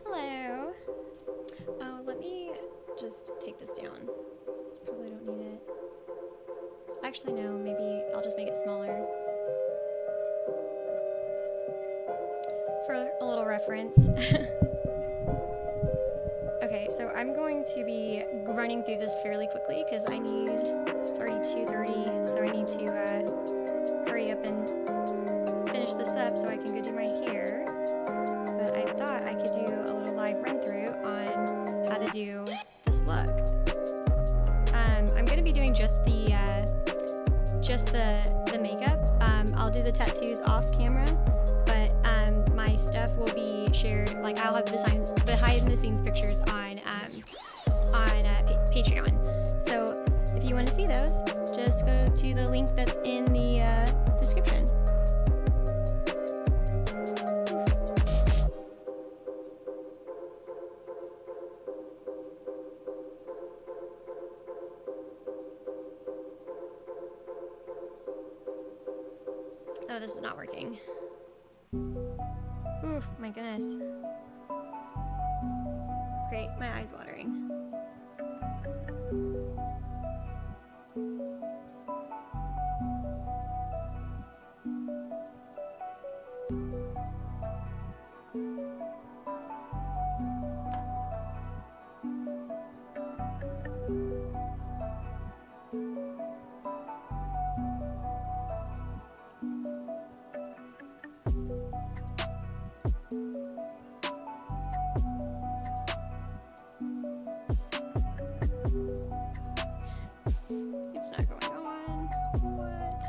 Hello. Oh, let me just take this down. Probably don't need it. Actually, no, maybe I'll just make it smaller. For a little reference. Okay, so I'm going to be running through this fairly quickly because I need 32:30, so I need to hurry up and finish this up so I can go do my hair. But I thought I could do a little live run through on how to do this look. I'm going to be doing just the makeup. I'll do the tattoos off camera, but my stuff will be shared. Like I'll have behind the scenes pictures on Patreon. So if you want to see those, just go to the link that's in the description. Oh, this is not working. Ooh, my goodness. Great, my eye's watering. It's not going on. What?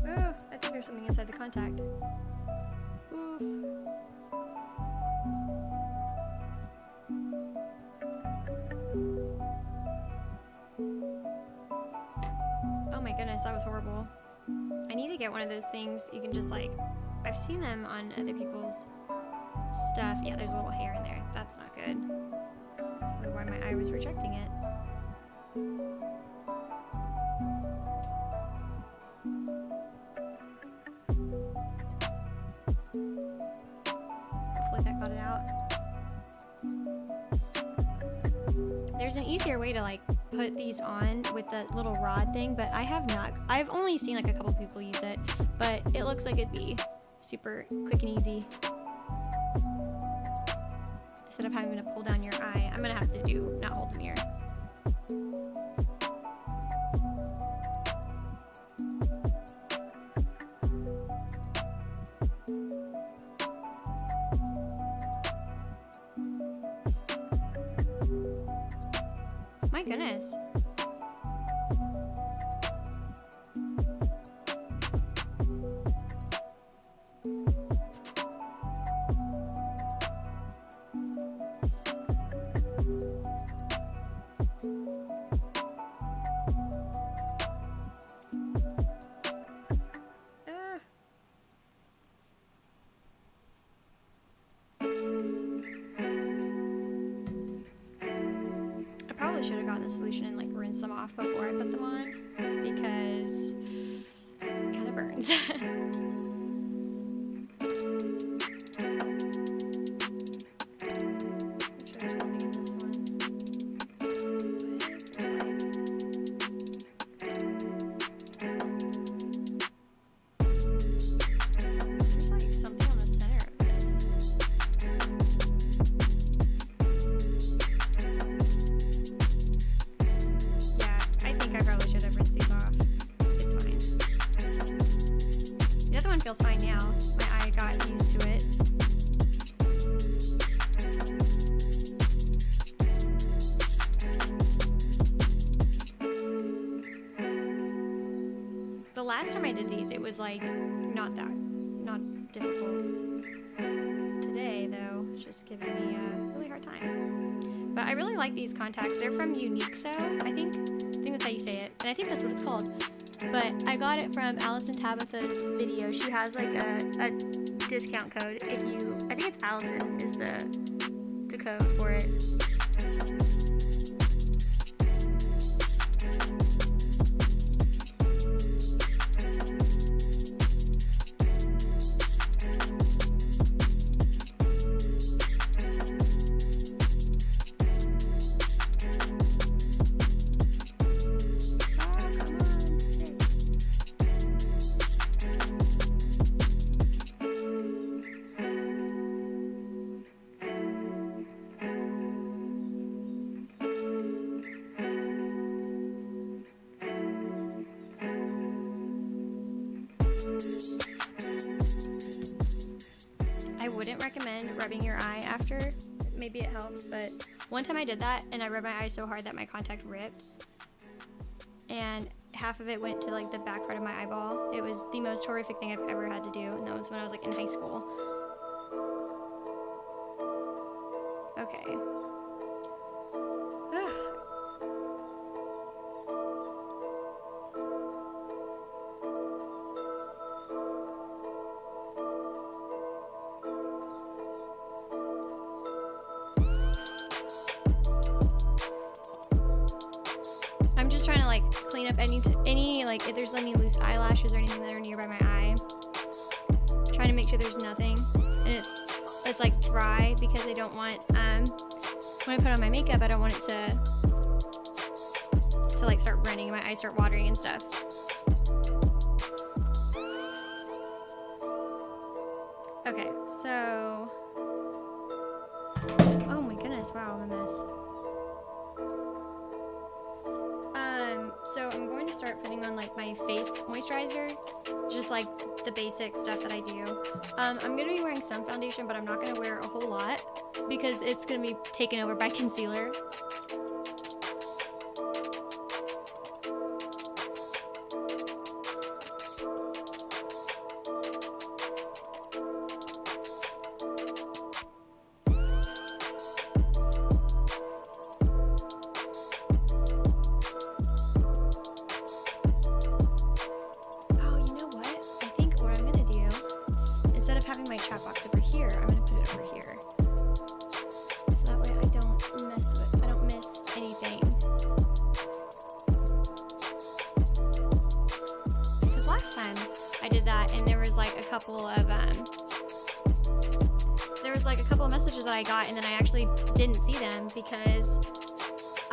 Oh, I think there's something inside the contact. Oof. Oh my goodness, that was horrible. I need to get one of those things you can just like, I've seen them on other people's stuff. Yeah, there's a little hair in there. That's not good. That's probably why my eye was rejecting it. Hopefully that got it out. There's an easier way to like put these on with the little rod thing, but I have not. I've only seen like a couple people use it, but it looks like it'd be super quick and easy. Instead of having to pull down your eye, I'm gonna have to do not hold the mirror. My goodness. I should have gotten the solution and like rinsed them off before I put them on because it kind of burns. There's nothing in this one. There's like something on the center of this. I probably should have rinsed these off. It's fine. The other one feels fine now. My eye got used to it. The last time I did these, it was like not difficult. Today, though, it's just giving me a really hard time. But I really like these contacts. They're from Unique So, I think that's how you say it, and I think that's what it's called. But I got it from Allison Tabitha's video. She has like a discount code if you, I think it's Allison is the code for it. I wouldn't recommend rubbing your eye after. Maybe it helps, but one time I did that and I rubbed my eye so hard that my contact ripped and half of it went to like the back part of my eyeball. It was the most horrific thing I've ever had to do, and that was when I was like in high school. Okay. Trying to like clean up any like if there's any loose eyelashes or anything that are nearby my eye. Trying to make sure there's nothing, and it's like dry because I don't want when I put on my makeup I don't want it to like start running and my eyes start watering and stuff. Okay, so oh my goodness, wow, I'm a mess. So I'm going to start putting on like my face moisturizer, just like the basic stuff that I do. I'm going to be wearing some foundation, but I'm not going to wear a whole lot because it's going to be taken over by concealer. Couple of messages that I got, and then I actually didn't see them because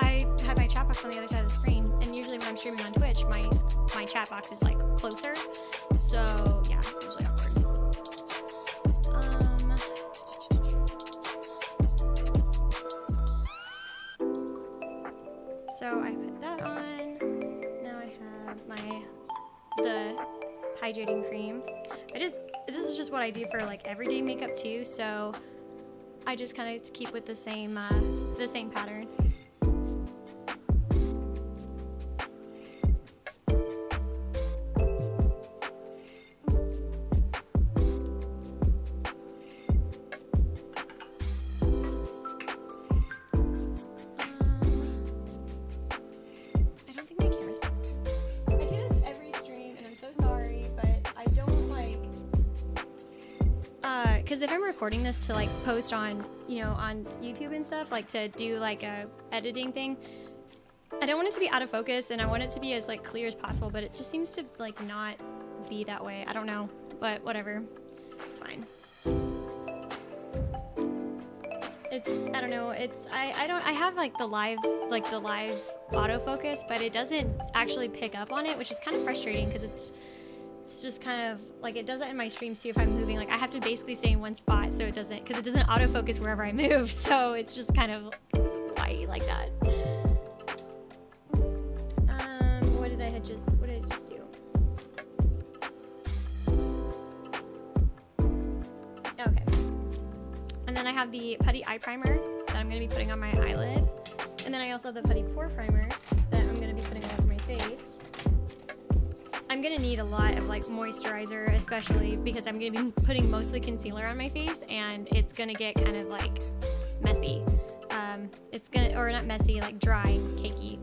I had my chat box on the other side of the screen, and usually when I'm streaming on Twitch my chat box is like closer, so yeah, usually awkward. So I put that on. Now I have the hydrating cream. This is just what I do for like everyday makeup too, so I just kind of keep with the same pattern. I don't think my camera's on. I do this every stream, and I'm so sorry, but I don't like. Because if I'm recording this to like post on, on YouTube and stuff, like to do like a editing thing, I don't want it to be out of focus, and I want it to be as like clear as possible, but it just seems to like not be that way. I don't know, but whatever, it's fine. I don't know, I have like the live autofocus, but it doesn't actually pick up on it, which is kind of frustrating because it's just kind of like, it does that in my streams too if I'm moving. Like I have to basically stay in one spot so it doesn't autofocus wherever I move, so it's just kind of white like that. What did I just do? Okay. And then I have the Putty Eye Primer that I'm going to be putting on my eyelid. And then I also have the Putty Pore Primer that I'm going to be putting all over my face. I'm gonna need a lot of like moisturizer, especially because I'm gonna be putting mostly concealer on my face, and it's gonna get kind of like messy. Or not messy, like dry, cakey.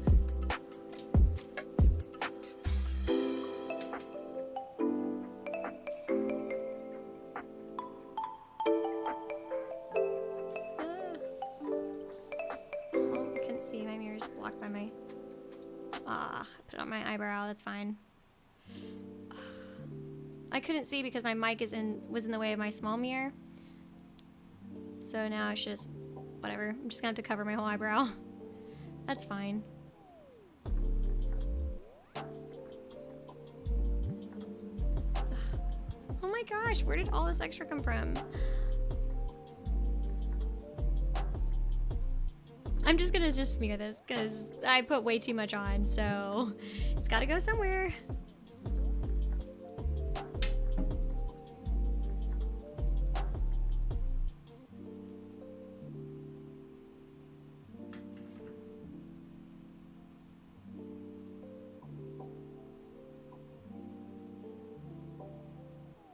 blocked by my... put it on my eyebrow, that's fine. I couldn't see because my mic was in the way of my small mirror. So now it's just, whatever. I'm just gonna have to cover my whole eyebrow. That's fine. Oh my gosh, where did all this extra come from? I'm just gonna smear this because I put way too much on, so it's gotta go somewhere.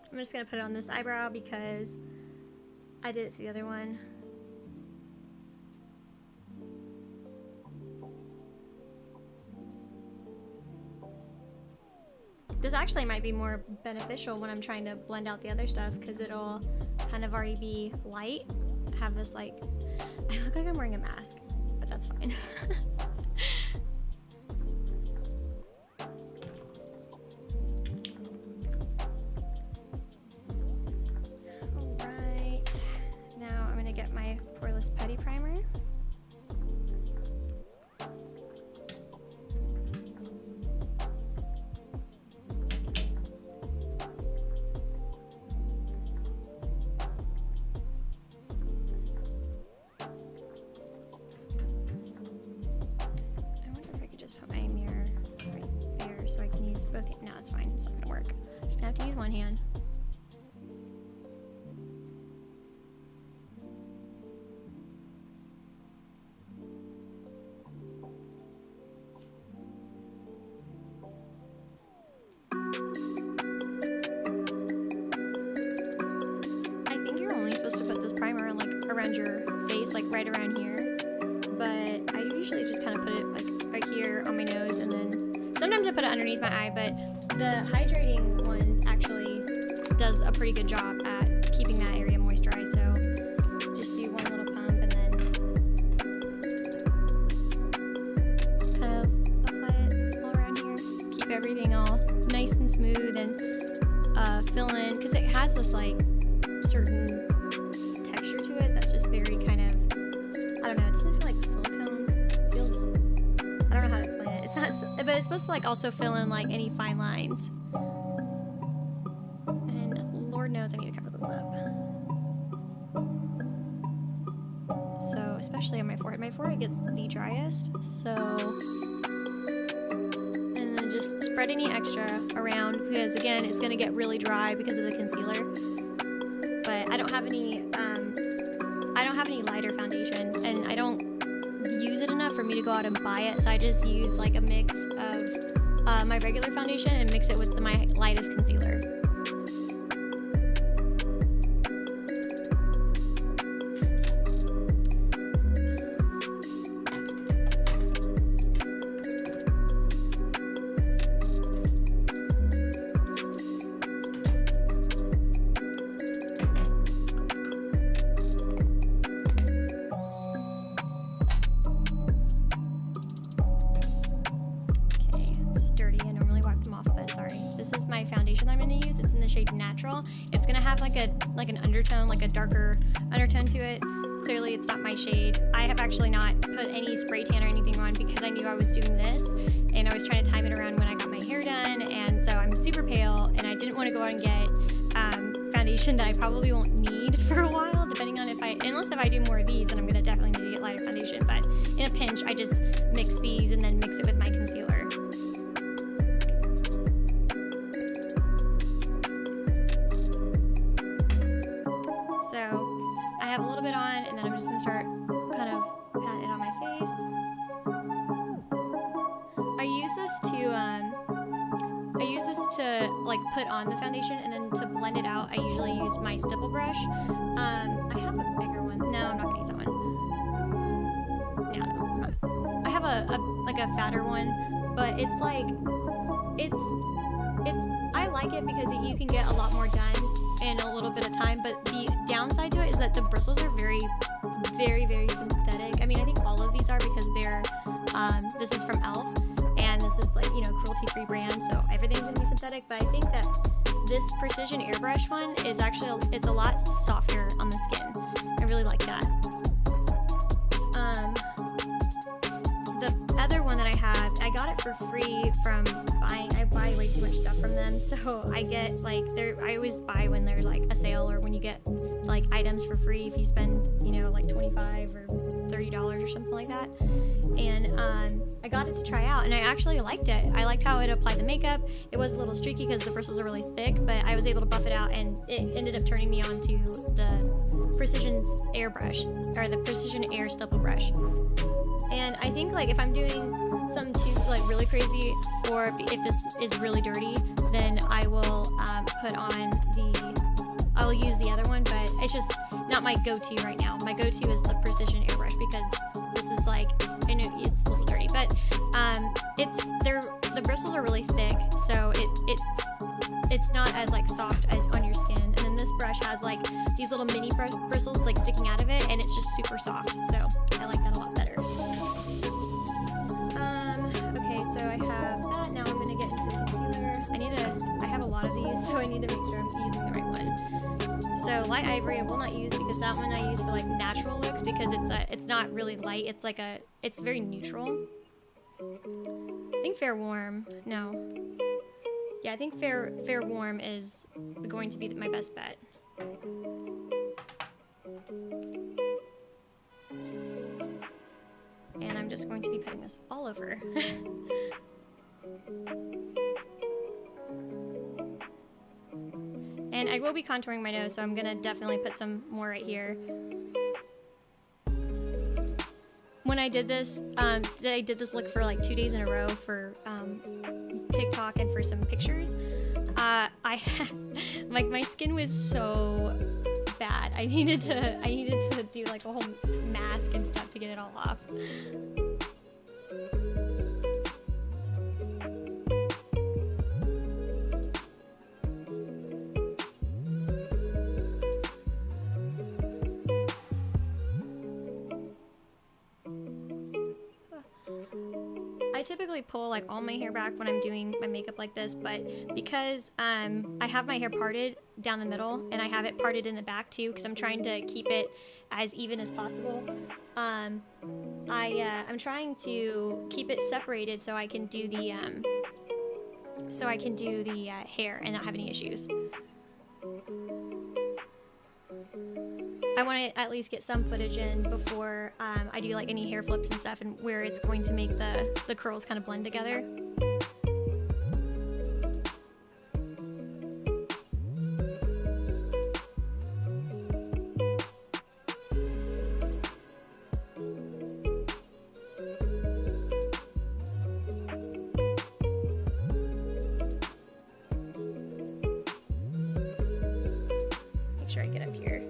I'm just gonna put it on this eyebrow because I did it to the other one. This actually might be more beneficial when I'm trying to blend out the other stuff because it'll kind of already be light. Have this like, I look like I'm wearing a mask, but that's fine. Alright, now I'm gonna get my Poreless Putty Primer. No, it's fine. It's not gonna work. Just gonna have to use one hand. I think you're only supposed to put this primer like around your face, like right around here. But I usually just kind of put it like right here on my nose, and then sometimes I put it underneath my eye, but the hydrating one actually does a pretty good job at keeping that area moisturized. So just do one little pump and then kind of apply it all around here. Keep everything all nice and smooth and fill in, because it has this like certain texture to it that's just very kind of, I don't know, it doesn't feel like silicone. It feels, I don't know how to explain it. It's not, but it's supposed to like also fill in like any fine lines. And Lord knows I need to cover those up. So especially on my forehead. My forehead gets the driest, so, and then just spread any extra around, because again it's gonna get really dry because of the concealer. But I don't have any lighter foundation, and I don't use it enough for me to go out and buy it, so I just use like a mix of my regular foundation and mix it with my lightest concealer. It's gonna have like an undertone, like a darker undertone to it. Clearly it's not my shade. I have actually not put any spray tan or anything on because I knew I was doing this, and I was trying to time it around when I got my hair done, and so I'm super pale, and I didn't want to go out and get foundation that I probably won't need for a while, depending on unless if I do more of these, then I'm gonna definitely need to get lighter foundation. But in a pinch, I just mix these and then mix it with my concealer. I have a little bit on, and then I'm just gonna start kind of patting it on my face. I use this to like put on the foundation, and then to blend it out I usually use my stipple brush. I have a bigger one. No, I'm not gonna use that one. No, I'm not. I have a fatter one, but it's like I like it because you can get a lot more done in a little bit of time, but the downside to it is that the bristles are very, very, very synthetic. I mean, I think all of these are, because they're This is from Elf, and this is like, you know, cruelty-free brand, so everything's gonna be synthetic, but I think that this precision airbrush one is actually, it's a lot softer on the skin. I really like that. The other one that I have, I got it for free from buying, I buy way too much stuff from them, so I get like, I always buy when there's like a sale or when you get like items for free if you spend, you know, like $25 or $30 or something like that. And I got it to try out, and I actually liked it. I liked how it applied the makeup. It was a little streaky because the bristles are really thick, but I was able to buff it out, and it ended up turning me on to the Precision airbrush, or the Precision Air Stipple brush. And I think like if I'm doing something too like really crazy, or if this is really dirty, then I will put on I will use the other one, but it's just not my go-to right now. My go-to is the Precision airbrush because this is like, I know it's a little dirty, but the bristles are really thick, so it's not as like soft as on your skin. And then this brush has like these little mini bristles like sticking out of it, and it's just super soft, so I like that a lot better. Okay, so I have that. Now I'm gonna get into the concealer. I have a lot of these, so I need to make sure I'm using the right one. So light ivory I will not use because that one I use for like natural looks, because it's not really light. It's like it's very neutral. I think Fair Warm. No. Yeah, I think Fair Warm is going to be my best bet. And I'm just going to be putting this all over. And I will be contouring my nose, so I'm gonna definitely put some more right here. When I did this, I did this look for like 2 days in a row for TikTok and for some pictures. Like my skin was so bad. I needed to do like a whole mask and stuff to get it all off. I typically pull like all my hair back when I'm doing my makeup like this, but because I have my hair parted down the middle and I have it parted in the back too, because I'm trying to keep it as even as possible, I'm trying to keep it separated so I can do the hair and not have any issues. I want to at least get some footage in before I do like any hair flips and stuff, and where it's going to make the curls kind of blend together. Make sure I get up here.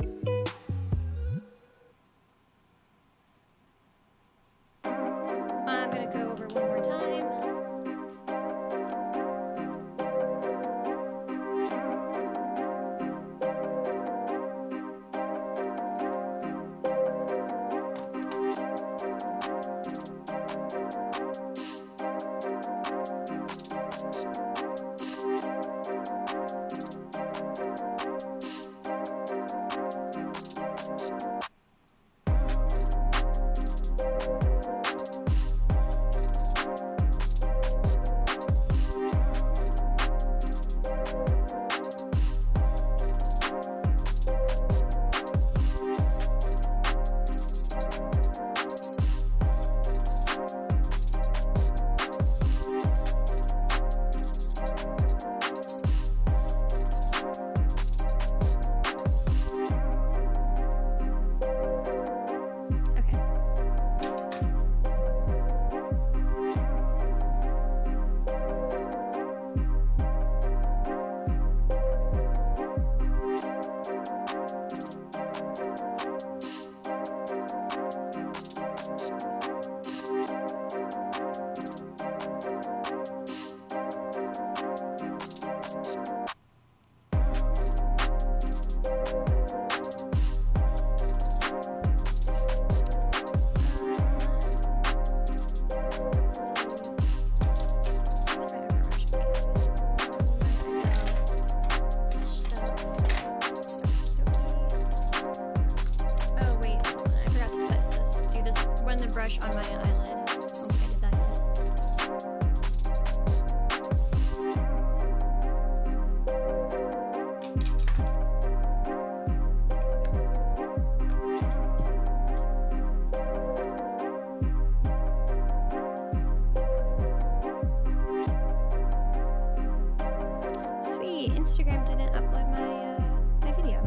Instagram didn't upload my video.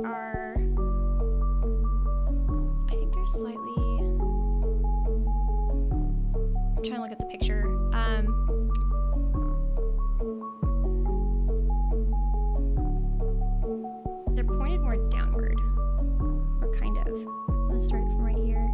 Are, I think they're slightly, I'm trying to look at the picture. They're pointed more downward, or kind of. I'm gonna start it from right here.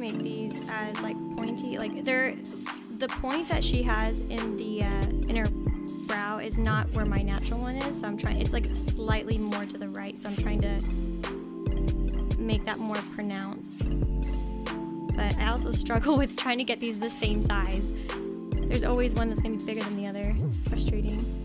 make these as like pointy, like they're, the point that she has in the in her brow is not where my natural one is, so I'm trying, it's like slightly more to the right, so I'm trying to make that more pronounced. But I also struggle with trying to get these the same size. There's always one that's gonna be bigger than the other. It's frustrating.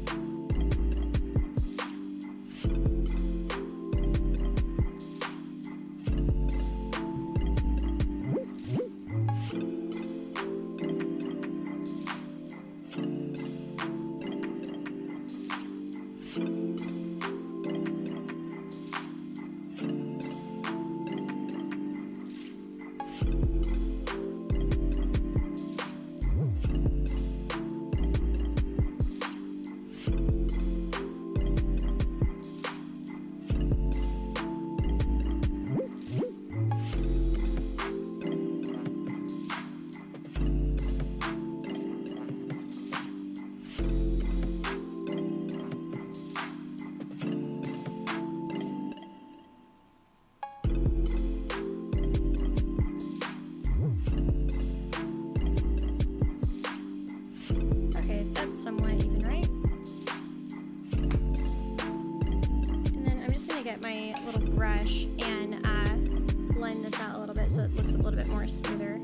Somewhat even, right? And then I'm just gonna get my little brush and blend this out a little bit so it looks a little bit more smoother.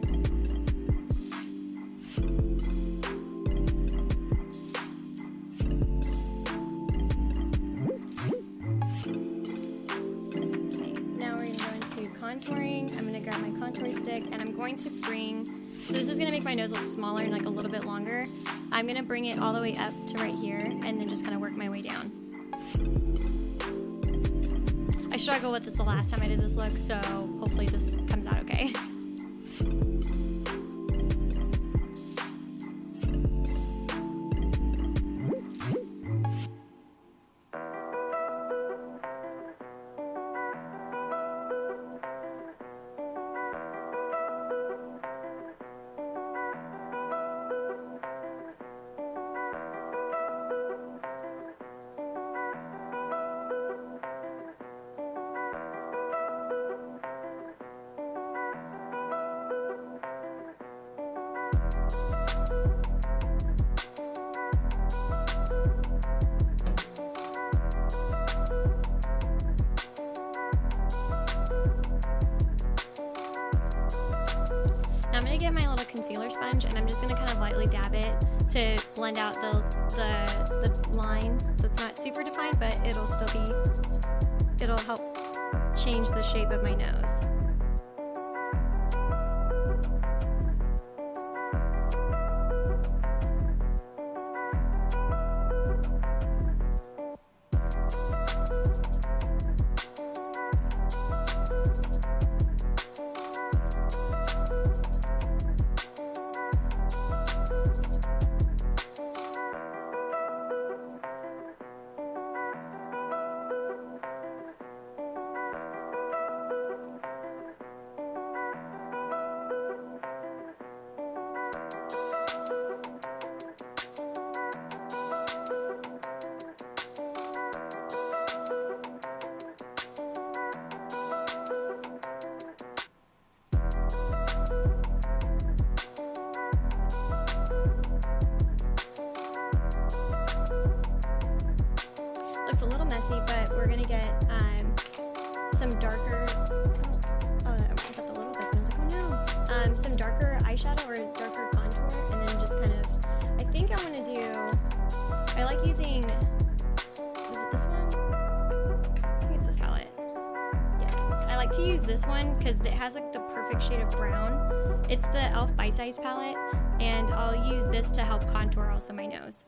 Okay, now we're gonna go into contouring. I'm gonna grab my contour stick and I'm going to bring, so this is gonna make my nose look smaller and like a little bit longer. I'm gonna bring it all the way up to right here and then just kind of work my way down. I struggled with this the last time I did this look, so hopefully this comes out okay. Now I'm going to get my little concealer sponge and I'm just going to kind of lightly dab it to blend out the line so it's not super defined, but it'll help change the shape of my nose. Looks a little messy, but we're gonna get some darker. Oh, I got the little seconds. Oh no! Some darker eyeshadow or darker contour, and then just kind of. I think I want to do. I like using. Is it this one? I think it's this palette. Yes, I like to use this one because it has like the perfect shade of brown. It's the e.l.f. Bite Size palette, and I'll use this to help contour also my nose.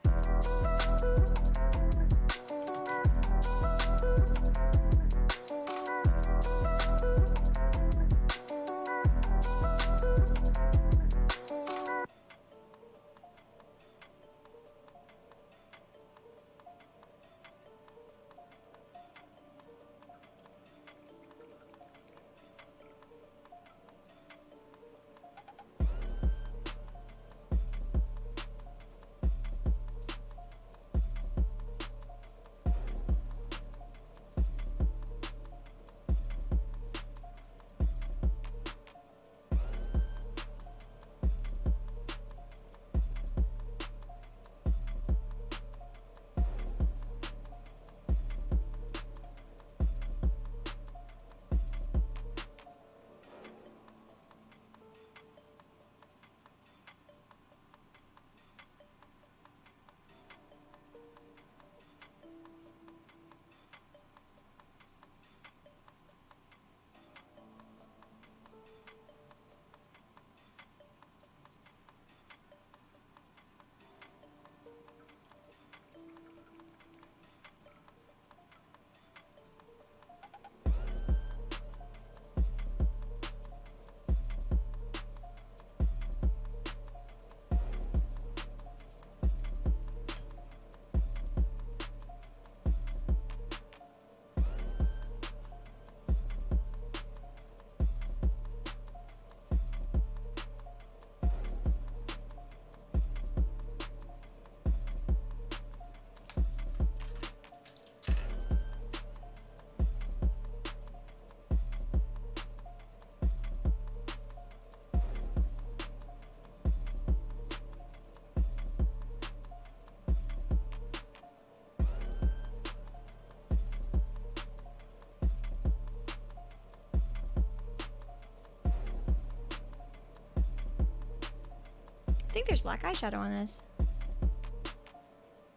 think there's black eyeshadow on this.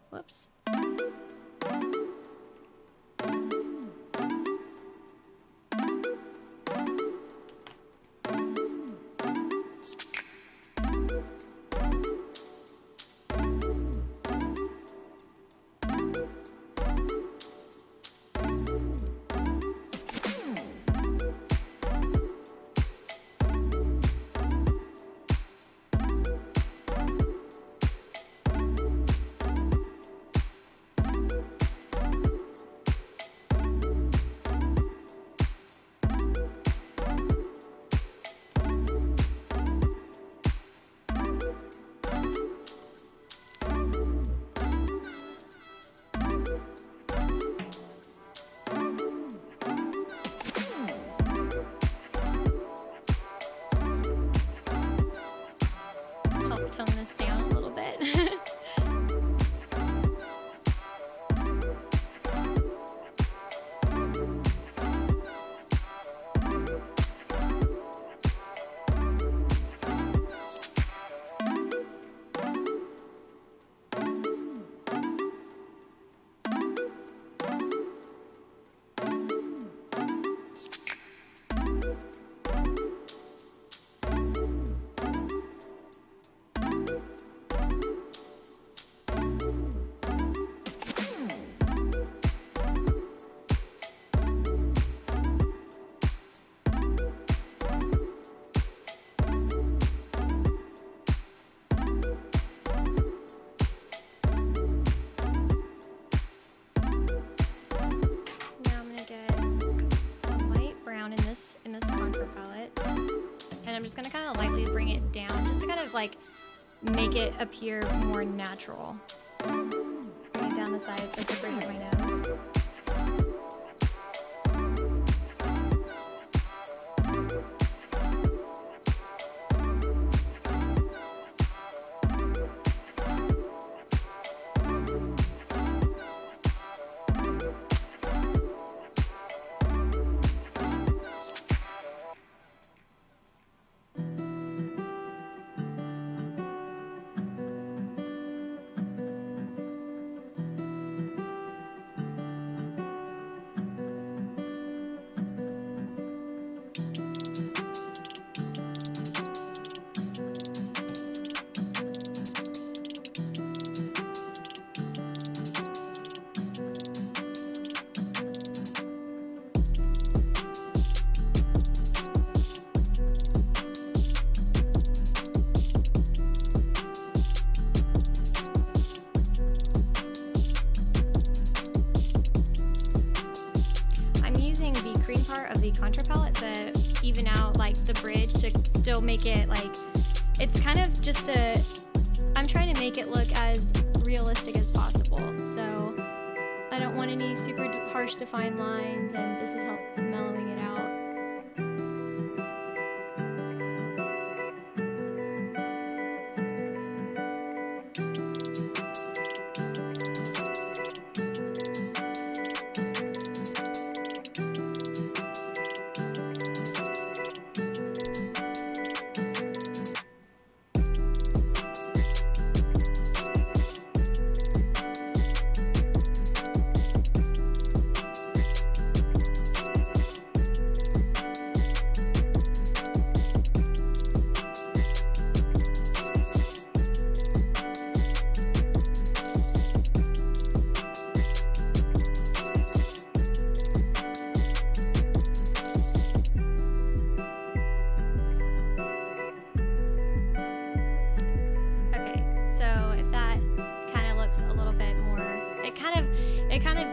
Whoops. Tone this down a little bit. I'm just gonna kind of lightly bring it down just to kind of like make it appear more natural. Bring it down the sides like the bridge of my nose. Contour palette to even out like the bridge to still make it like it's kind of just I'm trying to make it look as realistic as possible, so I don't want any super harsh defined lines, and this has helped mellowing it out.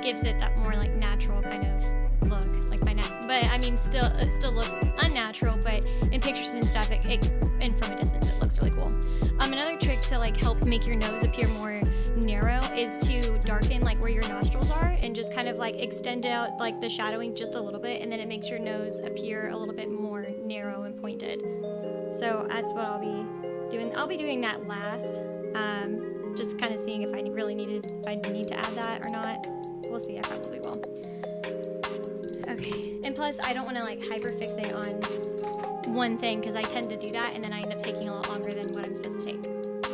Gives it that more like natural kind of look, like but I mean it still looks unnatural, but in pictures and stuff and from a distance it looks really cool. Another trick to like help make your nose appear more narrow is to darken like where your nostrils are and just kind of like extend out like the shadowing just a little bit, and then it makes your nose appear a little bit more narrow and pointed. So that's what I'll be doing. I'll be doing that last, just kind of seeing if I need to add that or not. We'll see, I probably will. Okay, and plus I don't want to like hyperfixate on one thing because I tend to do that and then I end up taking a lot longer than what I'm supposed to take.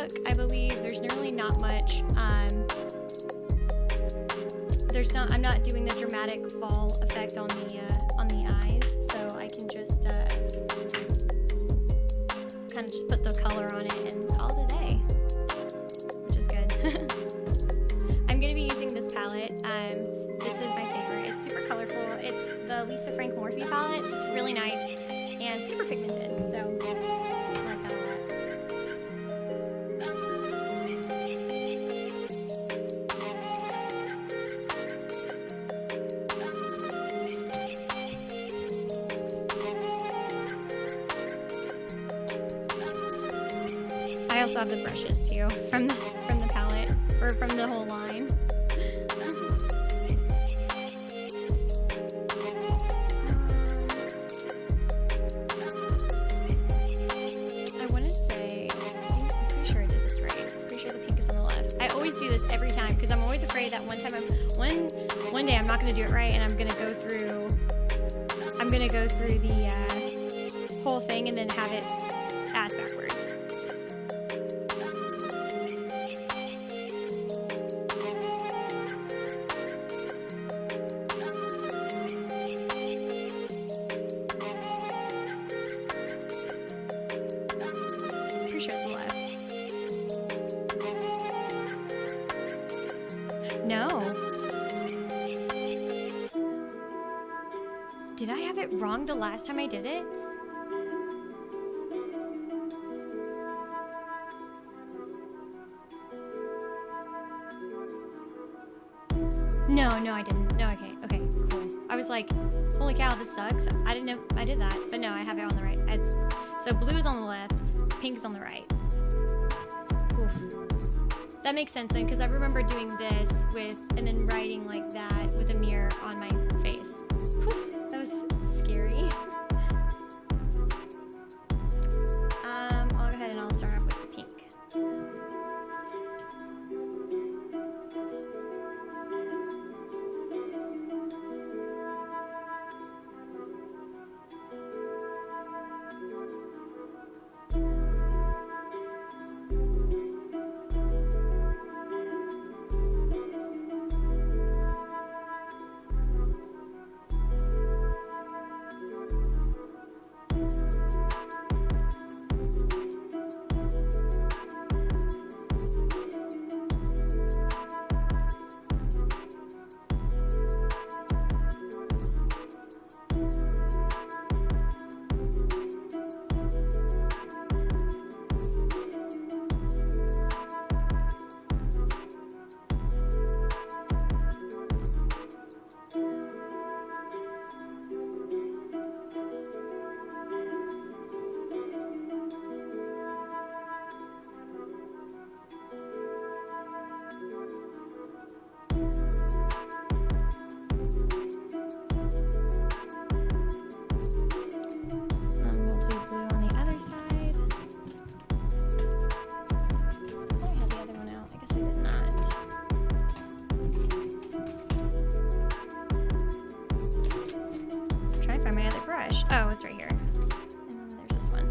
look, I believe. There's really not much, I'm not doing the dramatic fall effect on the eyes, so I can just kind of just put the color on it and call it a day, which is good. I'm going to be using this palette. This is my favorite. It's super colorful. It's the Lisa Frank Morphe palette. It's really nice and super pigmented, so I like that a lot. I also have the brushes too from the palette, or from the whole line. I want to say, I'm pretty sure I did this right. Pretty sure the pink is on the left. I always do this every time because I'm always afraid that one day I'm not going to do it right, and I'm going to go through the whole thing and then have it ass backwards. No. Did I have it wrong the last time I did it? No, I didn't. No, okay, cool. I was like, holy cow, this sucks. I didn't know I did that, but no, I have it on the right. So blue is on the left, pink is on the right. Oof. That makes sense then, because I remember doing this and then writing like that with a mirror on my face. Whew, that was scary. I'll go ahead and I'll start off with the pink. Oh, it's right here. And then there's this one.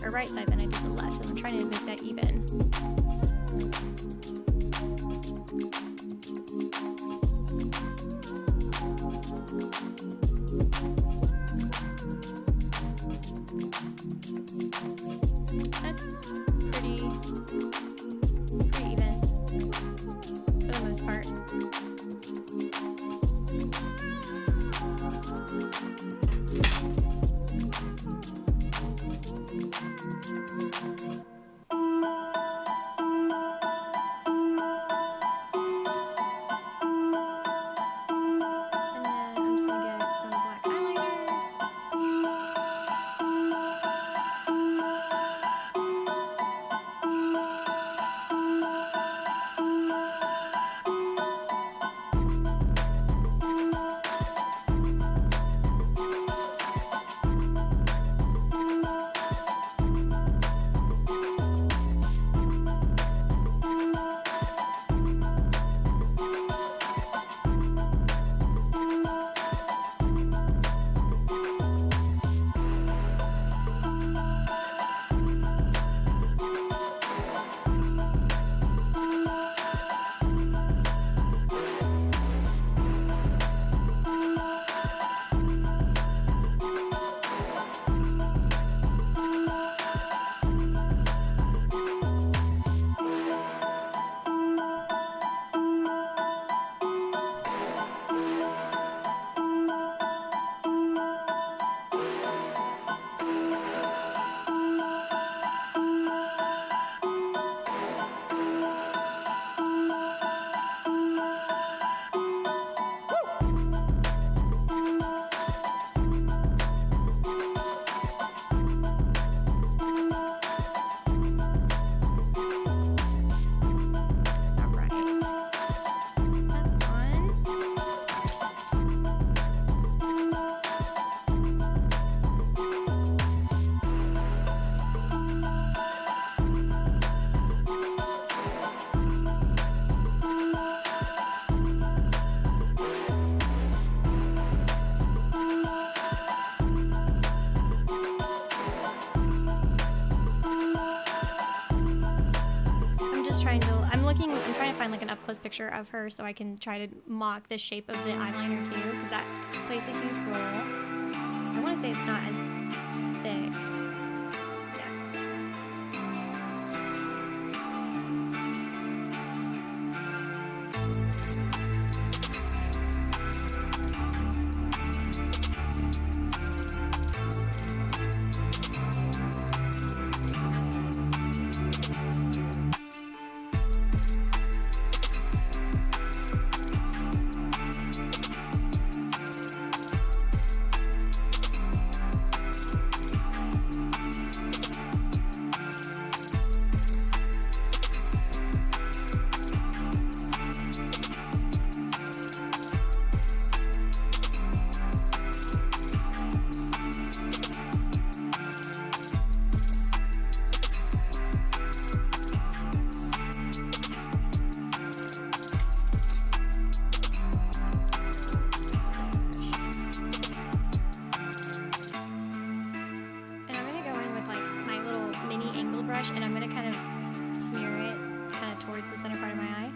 or right side than I did the left, and I'm trying to make that even. That's pretty even for the most part. I'm trying to find like an up close picture of her so I can try to mock the shape of the eyeliner too, because that plays a huge role. I want to say it's not as thick. And I'm going to kind of smear it kind of towards the center part of my eye.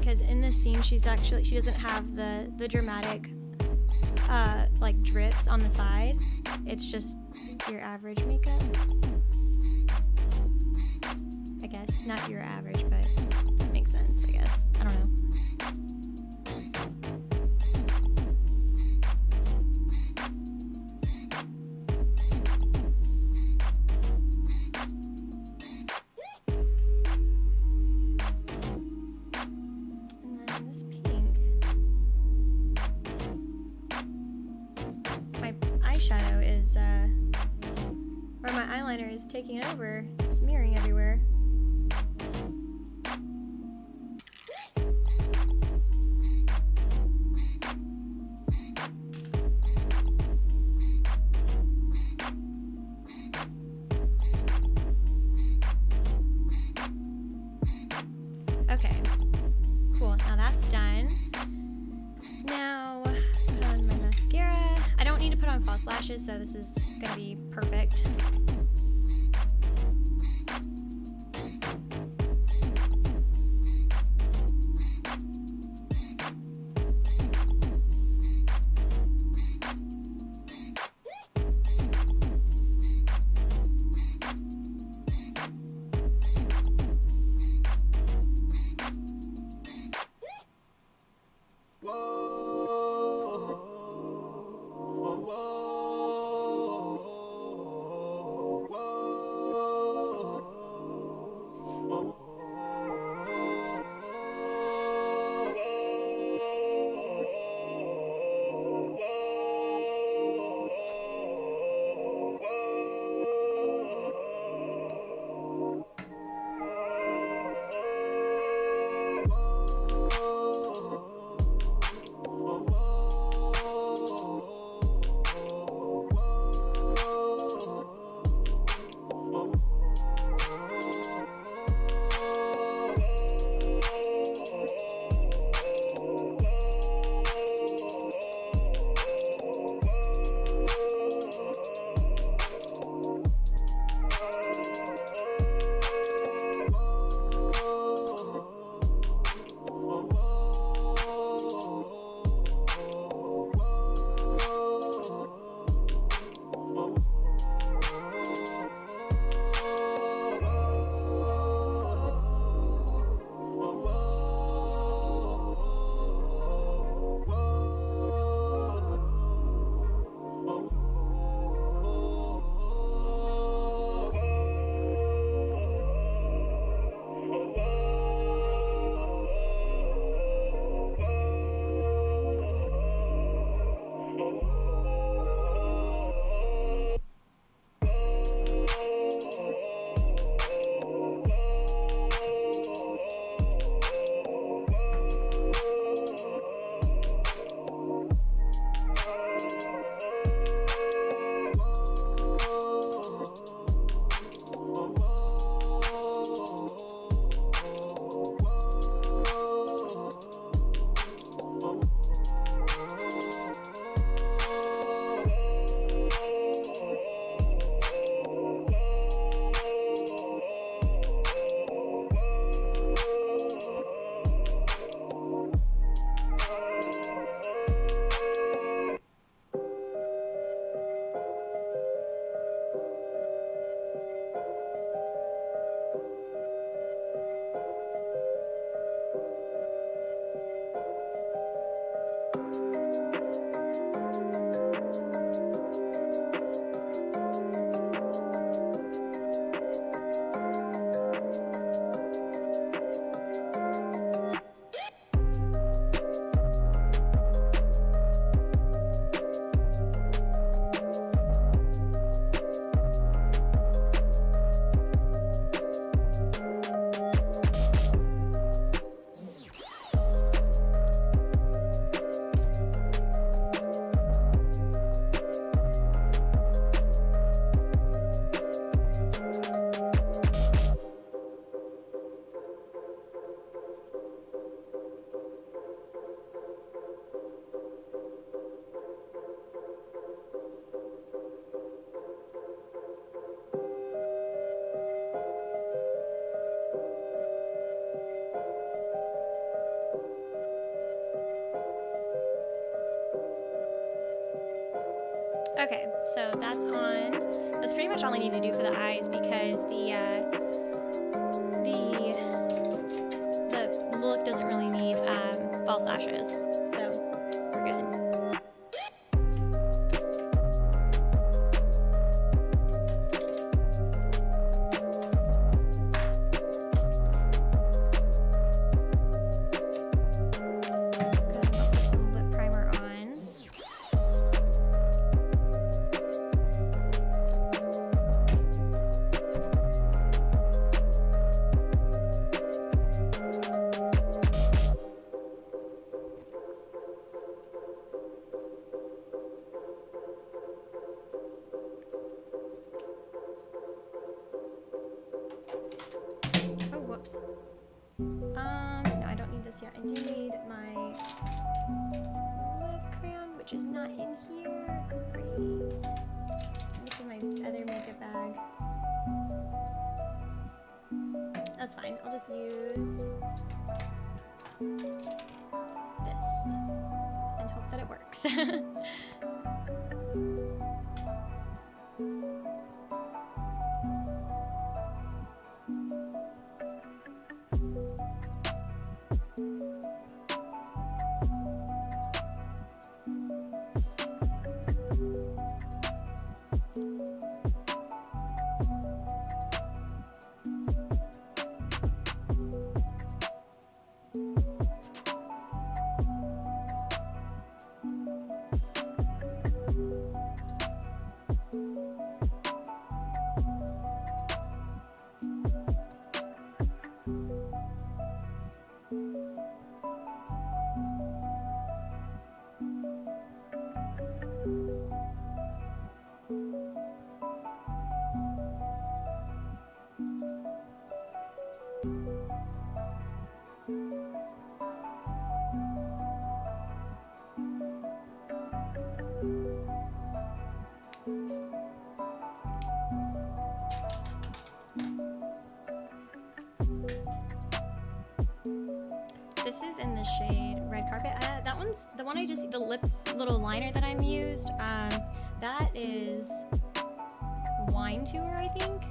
because in this scene she doesn't have the dramatic like drips on the side. It's just your average makeup, I guess. Not your average, but that makes sense, I guess. I don't know. Is taking over, smearing everywhere. Okay, cool. Now that's done. Now put on my mascara. I don't need to put on false lashes, so this is gonna be perfect. that's on. That's pretty much all I need to do for the eyes because the look doesn't really need false lashes. So we're good. No, I don't need this yet. I do need my lip crayon, which is not in here. Great. It's in my other makeup bag. That's fine. I'll just use this and hope that it works. This is in the shade Red Carpet. That one's the one I just, the lip little liner that I'm used. That is Wine Tour, I think.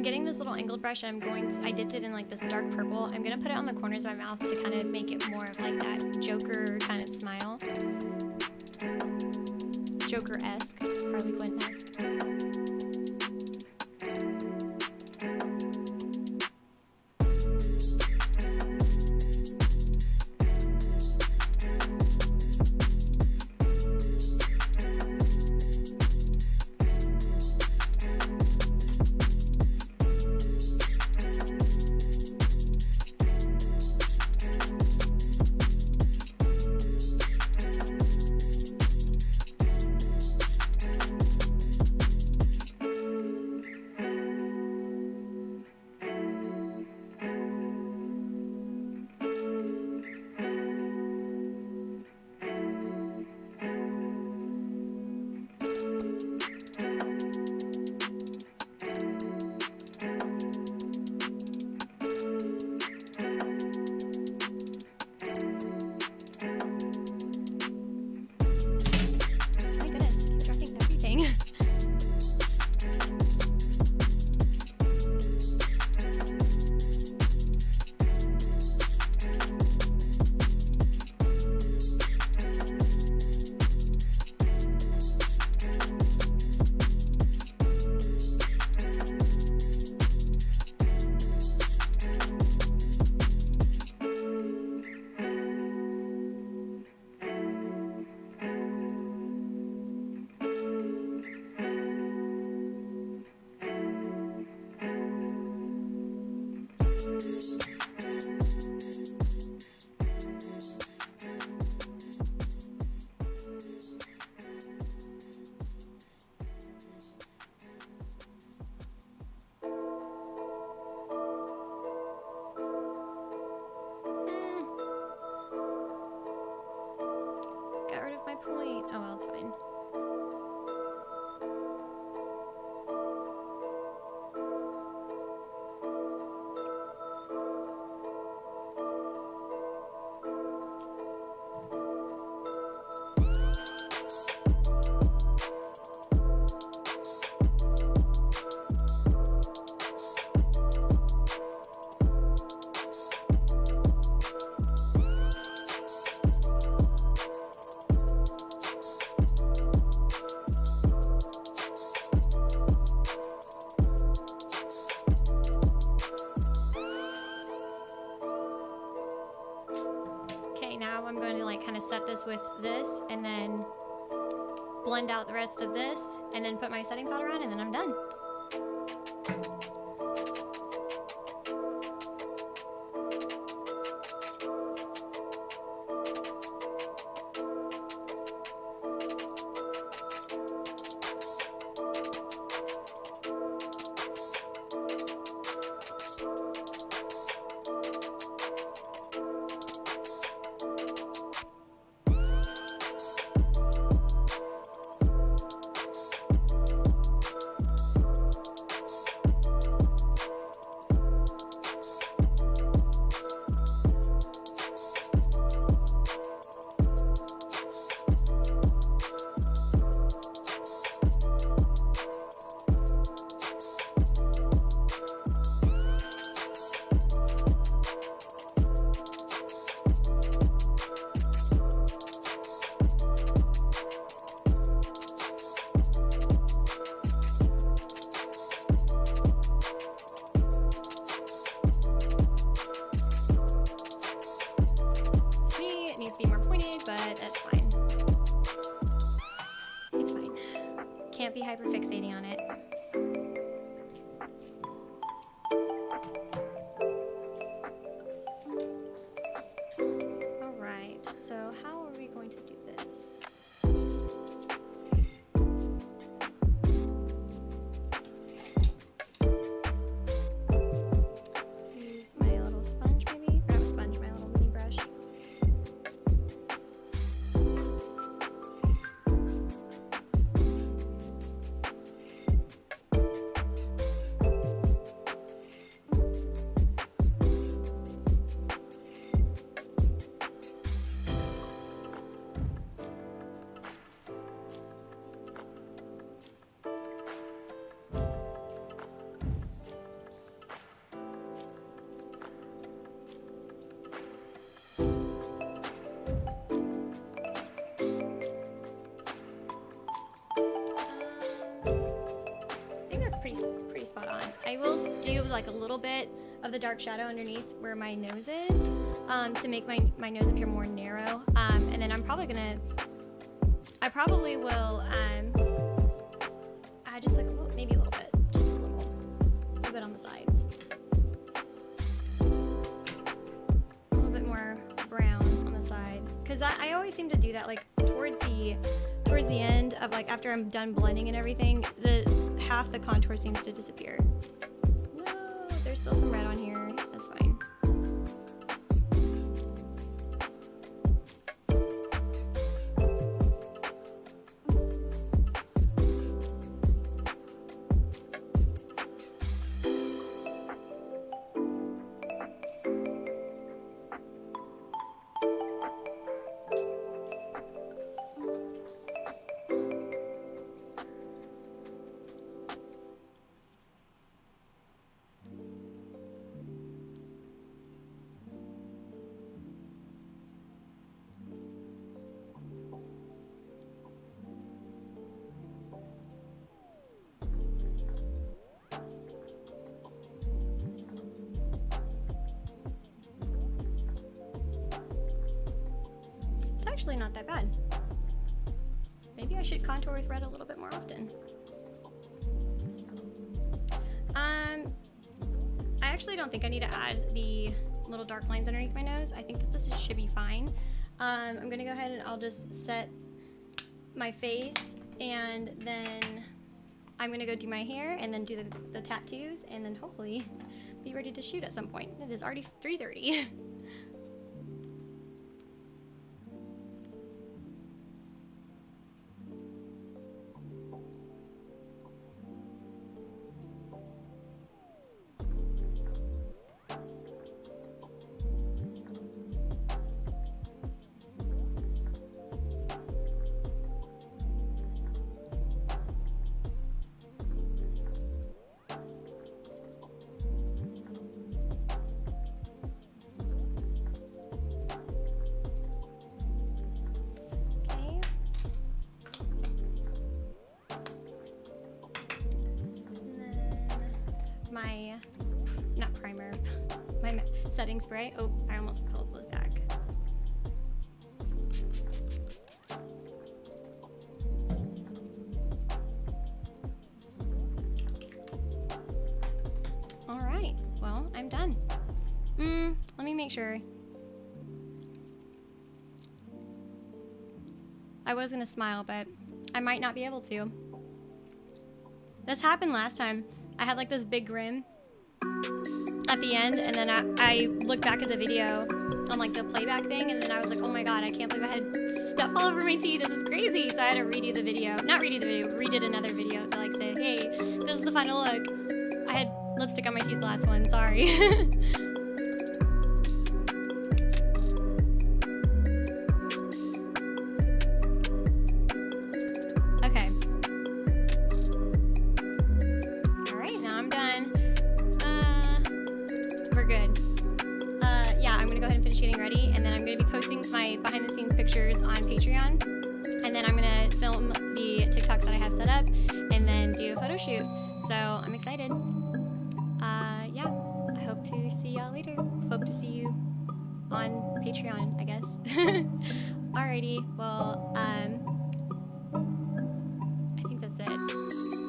Getting this little angled brush, and I dipped it in like this dark purple. I'm gonna put it on the corners of my mouth to kind of make it more of like that Joker kind of smile. Joker-esque, Harley Quinn-esque. Got rid of my point. Oh well, it's fine. Now I'm going to like kind of set this with this and then blend out the rest of this and then put my setting powder on and then I'm done. Can't be hyperfixating on it. All right, so how are we going to do this? Use my little sponge maybe? Or not a sponge, my little mini brush. Pretty spot on. I will do like a little bit of the dark shadow underneath where my nose is to make my nose appear more narrow. And then I probably will add just like a little, maybe a little bit, just a little bit on the sides. A little bit more brown on the side. Because I always seem to do that like towards the end of like after I'm done blending and everything, half the contour seems to disappear. No, there's still some red on here. That's fine. Actually not that bad. Maybe I should contour with red a little bit more often. I actually don't think I need to add the little dark lines underneath my nose. I think that this should be fine. I'm gonna go ahead and I'll just set my face, and then I'm gonna go do my hair and then do the tattoos, and then hopefully be ready to shoot at some point. It is already 3:30. My, not primer, my setting spray. Oh, I almost pulled those back. All right, well, I'm done. Let me make sure. I was gonna smile, but I might not be able to. This happened last time. I had like this big grin at the end, and then I looked back at the video on like the playback thing, and then I was like, oh my god, I can't believe I had stuff all over my teeth. This is crazy. So I had to redo the video. Not redo the video, redid another video to like say, hey, this is the final look. I had lipstick on my teeth the last one, sorry. Okay. We're good. Yeah, I'm gonna go ahead and finish getting ready, and then I'm gonna be posting my behind the scenes pictures on Patreon, and then I'm gonna film the TikToks that I have set up, and then do a photo shoot. So I'm excited. Yeah, I hope to see y'all later. Hope to see you on Patreon, I guess. Alrighty, well, I think that's it.